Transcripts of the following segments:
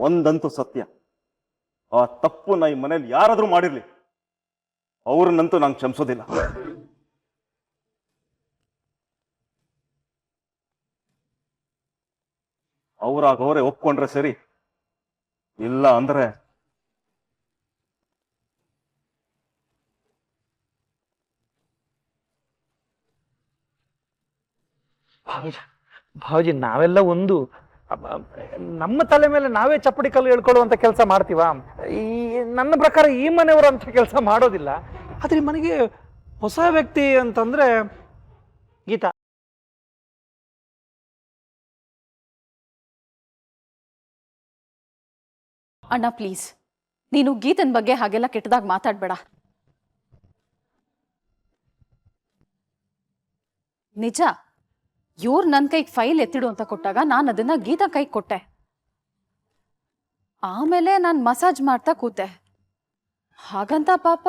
ಒಂದಂತೂ ಸತ್ಯ, ಆ ತಪ್ಪು ಈ ಮನೇಲಿ ಯಾರಾದ್ರೂ ಮಾಡಿರ್ಲಿ, ಅವ್ರನ್ನಂತೂ ನಾನು ಕ್ಷಮಿಸೋದಿಲ್ಲ. ಅವರೇ ಒಪ್ಕೊಂಡ್ರೆ ಸರಿ, ಇಲ್ಲ ಅಂದ್ರೆ ಭಾವಜಿ ನಾವೆಲ್ಲ ಒಂದು ನಮ್ಮ ತಲೆ ಮೇಲೆ ನಾವೇ ಚಪ್ಪಡಿ ಕಲ್ಲು ಹೇಳ್ಕೊಳ್ಳುವಂತ ಕೆಲಸ ಮಾಡ್ತೀವ? ಈ ನನ್ನ ಪ್ರಕಾರ ಈ ಮನೆಯವರು ಅಂತ ಕೆಲಸ ಮಾಡೋದಿಲ್ಲ. ಆದ್ರೆ ಮನೆಗೆ ಹೊಸ ವ್ಯಕ್ತಿ ಅಂತಂದ್ರೆ ಗೀತಾ. ಅಣ್ಣ ಪ್ಲೀಸ್, ನೀನು ಗೀತನ್ ಬಗ್ಗೆ ಹಾಗೆಲ್ಲ ಕೆಟ್ಟದಾಗ ಮಾತಾಡ್ಬೇಡ. ನಿಜ, ಇವ್ರು ನನ್ನ ಕೈಗೆ ಫೈಲ್ ಎತ್ತಿಡು ಅಂತ ಕೊಟ್ಟಾಗ ನಾನು ಅದನ್ನ ಗೀತಾ ಕೈಗೆ ಕೊಟ್ಟೆ. ಆಮೇಲೆ ನಾನು ಮಸಾಜ್ ಮಾಡ್ತಾ ಕೂತೆ. ಹಾಗಂತ ಪಾಪ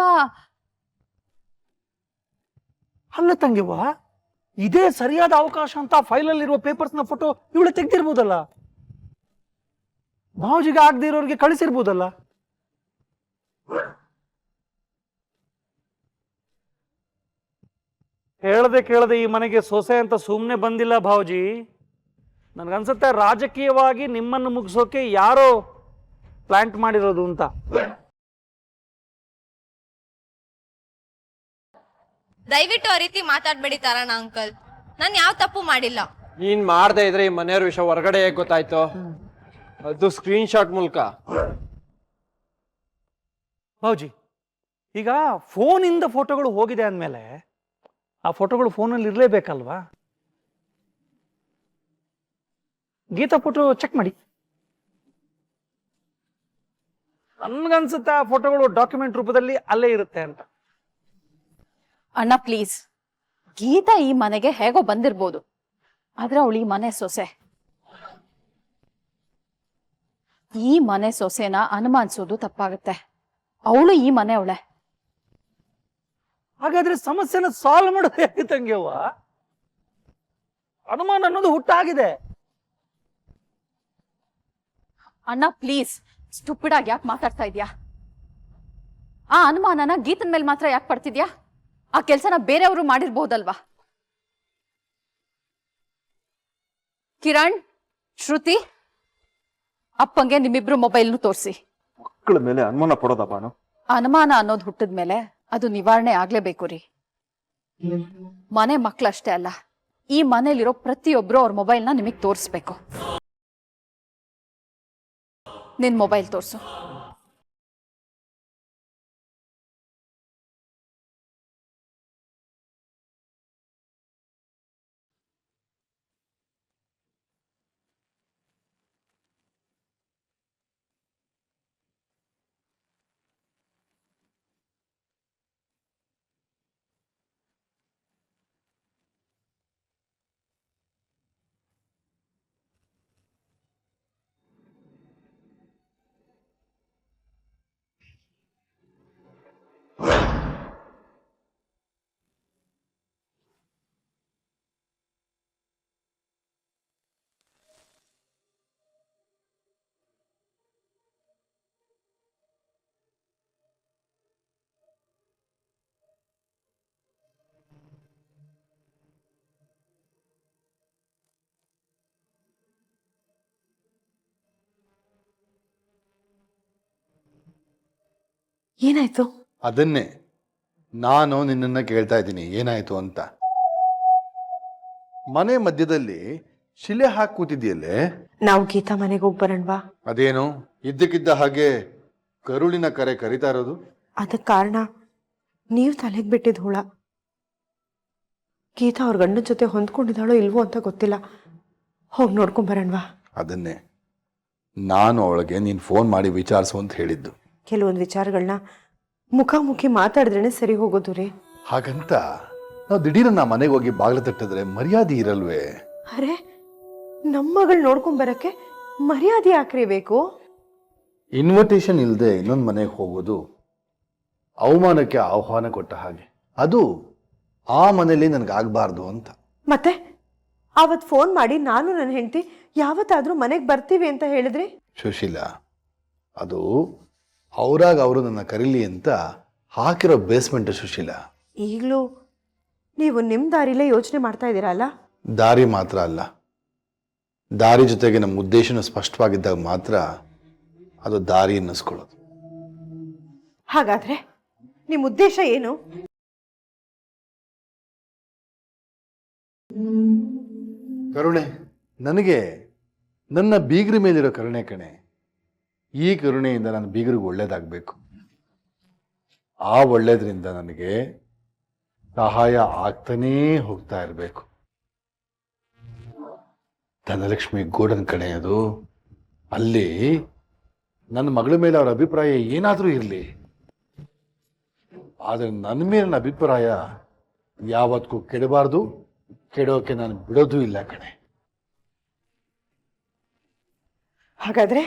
ಅಲ್ಲ ತಂಗಿವ, ಇದೇ ಸರಿಯಾದ ಅವಕಾಶ ಅಂತ ಫೈಲಲ್ಲಿರುವ ಪೇಪರ್ಸ್ನ ಫೋಟೋ ಇವಳು ತೆಗ್ದಿರ್ಬೋದಲ್ಲ, ಭಾವಜಿಗೆ ಆಗದೆ ಇರೋರಿಗೆ ಕಳಿಸಿರ್ಬೋದಲ್ಲ. ಕೇಳದೆ ಈ ಮನೆಗೆ ಸೊಸೆ ಅಂತ ಸುಮ್ಮನೆ ಬಂದಿಲ್ಲ ಭಾವಜಿ. ನನ್ಗನ್ಸುತ್ತೆ ರಾಜಕೀಯವಾಗಿ ನಿಮ್ಮನ್ನು ಮುಗಿಸೋಕೆ ಯಾರೋ ಪ್ಲಾಂಟ್ ಮಾಡಿರೋದು ಅಂತ. ದಯವಿಟ್ಟು ಆ ರೀತಿ ಮಾತಾಡ್ಬೇಡಿ ತಾರಣ್ಣ ಅಂಕಲ್, ನಾನು ಯಾವ ತಪ್ಪು ಮಾಡಿಲ್ಲ. ನೀನ್ ಮಾಡದೇ ಇದ್ರೆ ಈ ಮನೆಯವ್ರ ವಿಷಯ ಹೊರಗಡೆ ಹೇಗೆ ಗೊತ್ತಾಯ್ತು? ಅದು ಸ್ಕ್ರೀನ್ ಶಾಟ್ ಮೂಲಕ. ಭಾವಜಿ, ಈಗ ಫೋನಿಂದ ಫೋಟೋಗಳು ಹೋಗಿದೆ ಅಂದಮೇಲೆ ಆ ಫೋಟೋಗಳು ಫೋನಲ್ಲಿ ಇರಲೇಬೇಕಲ್ವಾ? ಗೀತಾ ಫೋಟೋ ಚೆಕ್ ಮಾಡಿ. ನನ್ಗನ್ಸುತ್ತೆ ಆ ಫೋಟೋಗಳು ಡಾಕ್ಯುಮೆಂಟ್ ರೂಪದಲ್ಲಿ ಅಲ್ಲೇ ಇರುತ್ತೆ ಅಂತ. ಅಣ್ಣ ಪ್ಲೀಸ್, ಗೀತಾ ಈ ಮನೆಗೆ ಹೇಗೋ ಬಂದಿರ್ಬೋದು, ಆದ್ರೆ ಅವಳು ಈ ಮನೆ ಸೊಸೆ. ಈ ಮನೆ ಸೊಸೆನ ಅನುಮಾನಿಸೋದು ತಪ್ಪಾಗುತ್ತೆ. ಅವಳು ಈ ಮನೆ ಅವಳೆ. ಹಾಗಾದ್ರೆ ಸಮಸ್ಯೆನ ಸಾಲ್ವ್ ಮಾಡೋದು ಹೇಗೆ ತಂಗಿಯವ್ವ? ಅನುಮಾನ ಅನ್ನೋದು ಹುಟ್ಟಾಗಿದೆ. ಅಣ್ಣ ಪ್ಲೀಸ್, ಸ್ಟುಪಿಡ್ ಆಗಿ ಯಾಕೆ ಮಾತಾಡ್ತಾ ಇದ್ಯಾ? ಆ ಅನುಮಾನನ ಗೀತನ್ ಮೇಲೆ ಮಾತ್ರ ಯಾಕೆ ಪಡ್ತಿದ್ಯಾ? ಆ ಕೆಲ್ಸನ ಬೇರೆಯವರು ಮಾಡಿರ್ಬಹುದಲ್ವಾ? ಕಿರಣ್, ಶ್ರುತಿ, ಅಪ್ಪಂಗೆ ನಿಮ್ಮಿಬ್ರು ಮೊಬೈಲ್ನು ತೋರಿಸಿ. ಮಕ್ಕಳ ಮೇಲೆ ಅನುಮಾನ ಪಡೋದ ಬಾನು? ಅನುಮಾನ ಅನ್ನೋದು ಹುಟ್ಟಿದ್ಮೇಲೆ ಅದು ನಿವಾರಣೆ ಆಗ್ಲೇಬೇಕು ರೀ. ಮನೆ ಮಕ್ಕಳಷ್ಟೇ ಅಲ್ಲ, ಈ ಮನೇಲಿರೋ ಪ್ರತಿಯೊಬ್ರು ಅವ್ರ ಮೊಬೈಲ್ನ ನಿಮಗ್ ತೋರಿಸ್ಬೇಕು. ನಿನ್ ಮೊಬೈಲ್ ತೋರ್ಸು. ಏನಾಯ್ತು? ಅದನ್ನೇ ನಾನು ನಿನ್ನನ್ನು ಕೇಳ್ತಾ ಇದ್ದೀನಿ, ಏನಾಯ್ತು ಅಂತ. ಮನೆ ಮಧ್ಯದಲ್ಲಿ ಶಿಲೆ ಹಾಕಿ ಕೂತಿದ್ಯಲ್ಲೇ? ನಾವು ಗೀತಾ ಮನೆಗೆ ಹೋಗಿ ಬರೋಣವಾ? ಅದೇನು ಇದ್ದಕ್ಕಿದ್ದ ಹಾಗೆ ಕರುಳಿನ ಕರೆ ಕರಿತಾ ಇರೋದು? ಅದಕ್ಕೆ ಕಾರಣ ನೀವು ತಲೆಗೆ ಬಿಟ್ಟಿದ್ ಹುಳ. ಗೀತಾ ಅವ್ರ ಗಂಡನ ಜೊತೆ ಹೊಂದ್ಕೊಂಡಿದ್ದಾಳೋ ಇಲ್ವೋ ಅಂತ ಗೊತ್ತಿಲ್ಲ. ಹೋಗಿ ನೋಡ್ಕೊಂಡ್ ಬರೋಣವಾ? ಅದನ್ನೇ ನಾನು ಅವಳಿಗೆ ನೀನು ಫೋನ್ ಮಾಡಿ ವಿಚಾರಿಸು ಅಂತ ಹೇಳಿದ್ದು. ಕೆಲವೊಂದು ವಿಚಾರಗಳನ್ನ ಮುಖಾಮುಖಿ ಮಾತಾಡಿದ್ರೇನೆ ಸರಿ ಹೋಗೋದು ರೀ. ಹಾಗಂತ ನಾವು ದಿಢೀರನ್ನ ಮನೆಗೆ ಹೋಗಿ ಬಾಗಿಲು ತಟ್ಟಿದ್ರೆ ಮರ್ಯಾದೆ ಇರಲ್ವೇ? ಅರೆ, ನಮ್ಮ ಮಗಳು ನೋಡ್ಕೊಂಡ್ ಬರಕ್ಕೆ ಮರ್ಯಾದೆ ಯಾಕ್ರಿ ಬೇಕು? ಇನ್ವಿಟೇಷನ್ ಇಲ್ಲದೆ ಇನ್ನೊಂದು ಮನೆಗೆ ಹೋಗೋದು ಅವಮಾನಕ್ಕೆ ಆಹ್ವಾನ ಕೊಟ್ಟ ಹಾಗೆ. ಅದು ಆ ಮನೇಲಿ ನನಗಾಗಬಾರ್ದು ಅಂತ. ಮತ್ತೆ ಅವತ್ತು ಫೋನ್ ಮಾಡಿ ನಾನು ನನ್ನ ಹೆಂಡತಿ ಯಾವತ್ತಾದ್ರೂ ಮನೆಗೆ ಬರ್ತೀವಿ ಅಂತ ಹೇಳಿದ್ರಿ? ಸುಶೀಲ, ಅದು ಅವರಾಗ ಅವರು ನನ್ನ ಕರೀಲಿ ಅಂತ ಹಾಕಿರೋ ಬೇಸ್ಮೆಂಟ್ ಸುಶೀಲ. ಈಗಲೂ ನೀವು ನಿಮ್ಮ ದಾರಿಲೇ ಯೋಚನೆ ಮಾಡ್ತಾ ಇದ್ದೀರಾ ಅಲ್ಲ? ದಾರಿ ಮಾತ್ರ ಅಲ್ಲ, ದಾರಿ ಜೊತೆಗೆ ನಮ್ಮ ಉದ್ದೇಶನ ಸ್ಪಷ್ಟವಾಗಿದ್ದಾಗ ಮಾತ್ರ ಅದು ದಾರಿ ಅನ್ನಿಸ್ಕೊಳ್ಳೋದು. ಹಾಗಾದ್ರೆ ನಿಮ್ಮ ಉದ್ದೇಶ ಏನು? ಕರುಣೆ. ನನಗೆ ನನ್ನ ಬೀಗರ ಮೇಲಿರೋ ಕರುಣೆ ಕಣೆ. ಈ ಕರುಣೆಯಿಂದ ನನ್ನ ಬೀಗರಿಗೆ ಒಳ್ಳೇದಾಗಬೇಕು. ಆ ಒಳ್ಳೇದ್ರಿಂದ ನನಗೆ ಸಹಾಯ ಆಗ್ತಾನೇ ಹೋಗ್ತಾ ಇರಬೇಕು. ಧನಲಕ್ಷ್ಮಿ ಗೋಡನ್ ಕಣೆ ಅದು. ಅಲ್ಲಿ ನನ್ನ ಮಗಳ ಮೇಲೆ ಅವರ ಅಭಿಪ್ರಾಯ ಏನಾದರೂ ಇರಲಿ, ಆದರೆ ನನ್ನ ಮೇಲಿನ ಅಭಿಪ್ರಾಯ ಯಾವತ್ತೂ ಕೆಡಬಾರ್ದು, ಕೆಡೋಕೆ ನಾನು ಬಿಡೋದೂ ಇಲ್ಲ ಕಣೆ. ಹಾಗಾದ್ರೆ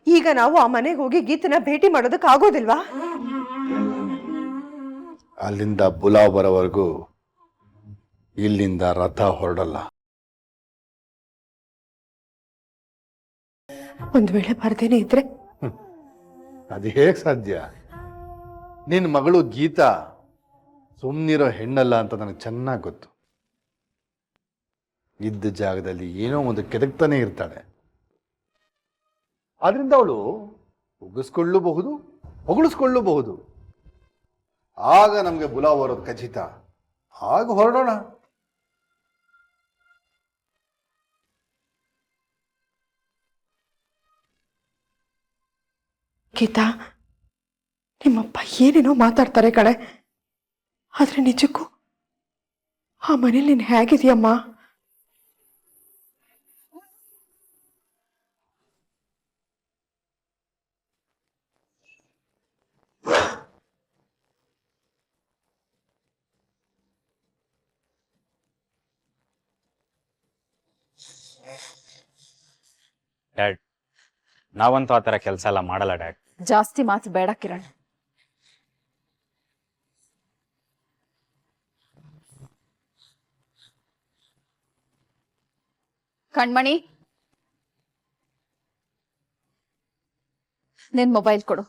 ಈಗ ನಾವು ಆ ಮನೆಗೆ ಹೋಗಿ ಗೀತನ ಭೇಟಿ ಮಾಡೋದಕ್ಕೆ ಆಗೋದಿಲ್ವಾ? ಅಲ್ಲಿಂದ ಬುಲಾವ್ ಬರೋವರೆಗೂ ಇಲ್ಲಿಂದ ರಥ ಹೊರಡಲ್ಲ. ಒಂದು ವೇಳೆ ಬರ್ದೇನೆ ಇದ್ರೆ? ಅದು ಹೇಗೆ ಸಾಧ್ಯ? ನಿನ್ನ ಮಗಳು ಗೀತಾ ಸುಮ್ಮನಿರೋ ಹೆಣ್ಣಲ್ಲ ಅಂತ ನನಗೆ ಚೆನ್ನಾಗಿ ಗೊತ್ತು. ಇದ್ದ ಜಾಗದಲ್ಲಿ ಏನೋ ಒಂದು ಕೆದಕ್ತಾನೆ ಇರ್ತಾಳೆ. ಆದ್ರಿಂದ ಅವಳು ಉಗಿಸ್ಕೊಳ್ಳಬಹುದು, ಹೊಗಳಿಸ್ಕೊಳ್ಳಬಹುದು. ಆಗ ನಮಗೆ ಬುಲಾವ್ ಬರೋದು ಖಚಿತ. ಆಗ ಹೊರಡೋಣ. ಗೀತಾ, ನಿಮ್ಮಪ್ಪ ಏನೇನೋ ಮಾತಾಡ್ತಾರೆ ಕಡೆ, ಆದ್ರೆ ನಿಜಕ್ಕೂ ಆ ಮನೇಲಿ ನೀನು ಹೇಗಿದೆಯಮ್ಮ? ಡ್ಯಾಡ್, ನಾವಂತೂ ಆ ಥರ ಕೆಲಸ ಎಲ್ಲ ಮಾಡಲ್ಲ ಡ್ಯಾಡ್. ಜಾಸ್ತಿ ಮಾತು ಬೇಡ ಕಿರಣ್. ಕಣ್ಮಣಿ, ನಿನ್ ಮೊಬೈಲ್ ಕೊಡು.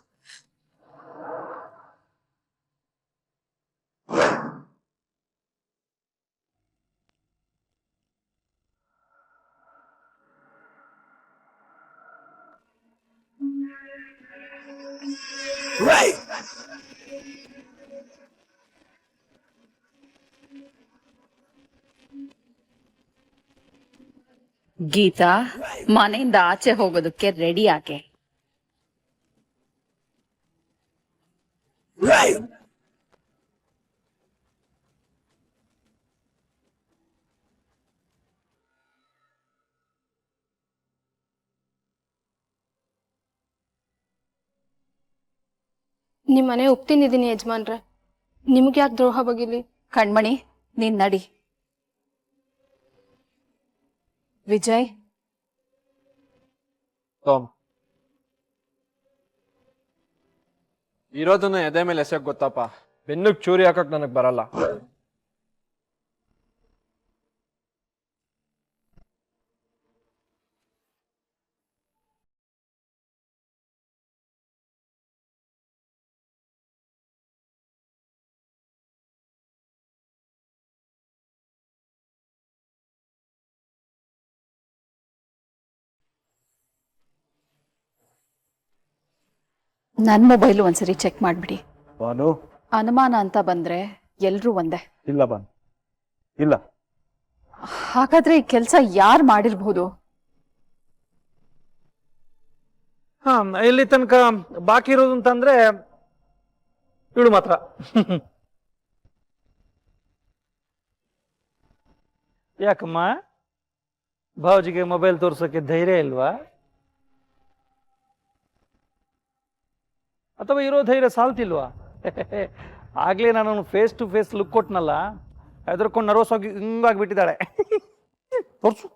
ಗೀತಾ, ಮನೆಯಿಂದ ಆಚೆ ಹೋಗೋದಕ್ಕೆ ರೆಡಿ ಆಕೆ. ನಿಮ್ಮ ಮನೆ ಒಪ್ತೀನಿದ್ದೀನಿ ಯಜಮಾನ್ರೆ, ನಿಮ್ಗೆ ಯಾಕೆ ದ್ರೋಹ ಬಗಿಲಿ? ಕಣ್ಮಣಿ, ನೀನ್ ನಡಿ. ವಿಜಯ್, ಇರೋದನ್ನ ಎದೆ ಮೇಲೆ ಎಸೆಯಕ್ ಗೊತ್ತಪ್ಪ, ಬೆನ್ನಿಗೆ ಚೂರಿ ಹಾಕಕ್ ನನಗ್ ಬರಲ್ಲ. ನನ್ ಮೊಬೈಲು ಒಂದ್ಸರಿ ಚೆಕ್ ಮಾಡ್ಬಿಡಿ. ಬಾನು, ಅನುಮಾನ ಅಂತ ಬಂದ್ರೆ ಎಲ್ರೂ ಒಂದೇ. ಇಲ್ಲ ಬಾನು, ಇಲ್ಲ. ಹಾಗಾದ್ರೆ ಈ ಕೆಲ್ಸ ಯಾರು ಮಾಡಿರ್ಬೋದು? ಹಾ, ಇಲ್ಲಿ ತನಕ ಬಾಕಿ ಇರೋದು ಅಂತಂದ್ರೆ ಇವಳು ಮಾತ್ರ. ಯಾಕಮ್ಮ, ಭಾವಜಿಗೆ ಮೊಬೈಲ್ ತೋರ್ಸೋಕೆ ಧೈರ್ಯ ಇಲ್ವಾ? ಅಥವಾ ಇರೋ ಧೈರ್ಯ ಸಾಲ್ತಿಲ್ವಾ? ಆಗ್ಲೇ ನಾನು ಫೇಸ್ ಟು ಫೇಸ್ ಲುಕ್ ಕೊಟ್ನಲ್ಲ, ಹೆದರ್ಕೊಂಡು ನರ್ವಸ್ ಆಗಿ ಹಿಂಗಾಗ್ಬಿಟ್ಟಿದ್ದಾಳೆ. ತೋರ್ಸು.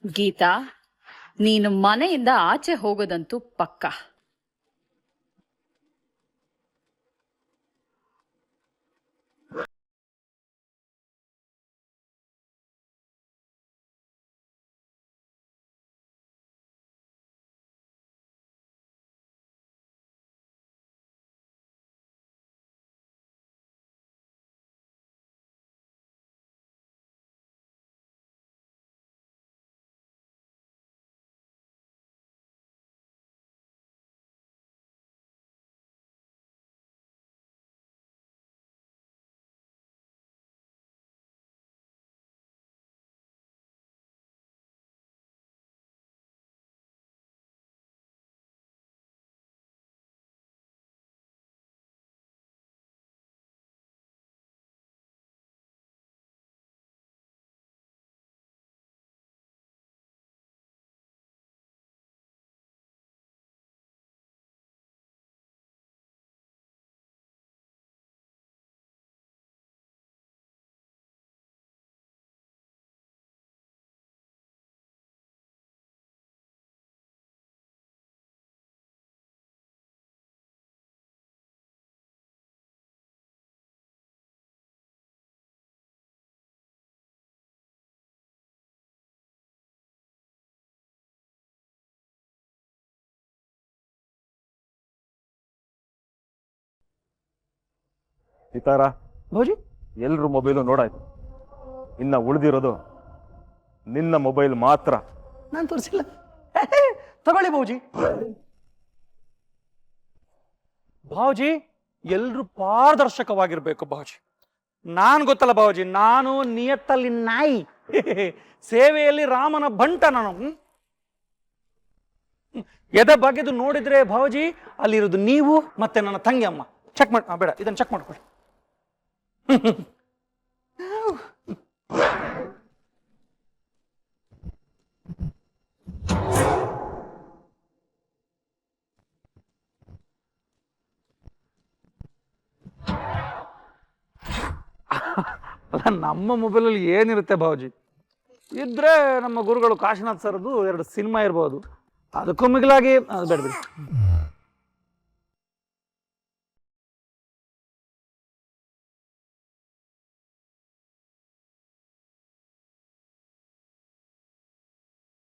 ಗೀತಾ, ನೀನು ಮನೆಯಿಂದ ಆಚೆ ಹೋಗೋದಂತೂ ಪಕ್ಕ. ಸಿತಾರ, ಭಾವುಜಿ, ಎಲ್ರ ಮೊಬೈಲು ನೋಡಾಯ್ತು. ಇನ್ನ ಉಳಿದಿರೋದು ನಿನ್ನ ಮೊಬೈಲ್ ಮಾತ್ರ. ನಾನು ತೋರಿಸಿಲ್ಲ. ತಗೊಳ್ಳಿ ಭಾವುಜಿ. ಭಾವುಜಿ, ಎಲ್ರು ಪಾರದರ್ಶಕವಾಗಿರ್ಬೇಕು ಭಾವುಜಿ. ನಾನು ಗೊತ್ತಲ್ಲ ಭಾವುಜಿ, ನಾನು ನಿಯತ್ತಲ್ಲಿ ನಾಯಿ, ಸೇವೆಯಲ್ಲಿ ರಾಮನ ಬಂಟ. ನಾನು ಎದೆ ಬಗೆದು ನೋಡಿದ್ರೆ ಭಾವುಜಿ, ಅಲ್ಲಿರೋದು ನೀವು ಮತ್ತೆ ನನ್ನ ತಂಗಿ ಅಮ್ಮ. ಚೆಕ್ ಮಾಡಿ, ಬೇಡ, ಇದನ್ನು ಚೆಕ್ ಮಾಡ್ಕೊಳ್ಳಿ. ಅಲ್ಲ, ನಮ್ಮ ಮೊಬೈಲಲ್ಲಿ ಏನಿರುತ್ತೆ ಭಾವುಜಿ? ಇದ್ರೆ ನಮ್ಮ ಗುರುಗಳು ಕಾಶಿನಾಥ್ ಸರ್ದು 2 ಸಿನಿಮಾ ಇರ್ಬೋದು. ಅದಕ್ಕೂ ಮಿಗಿಲಾಗಿ ಅದು ಬೇಡ ಬಿಡಿ.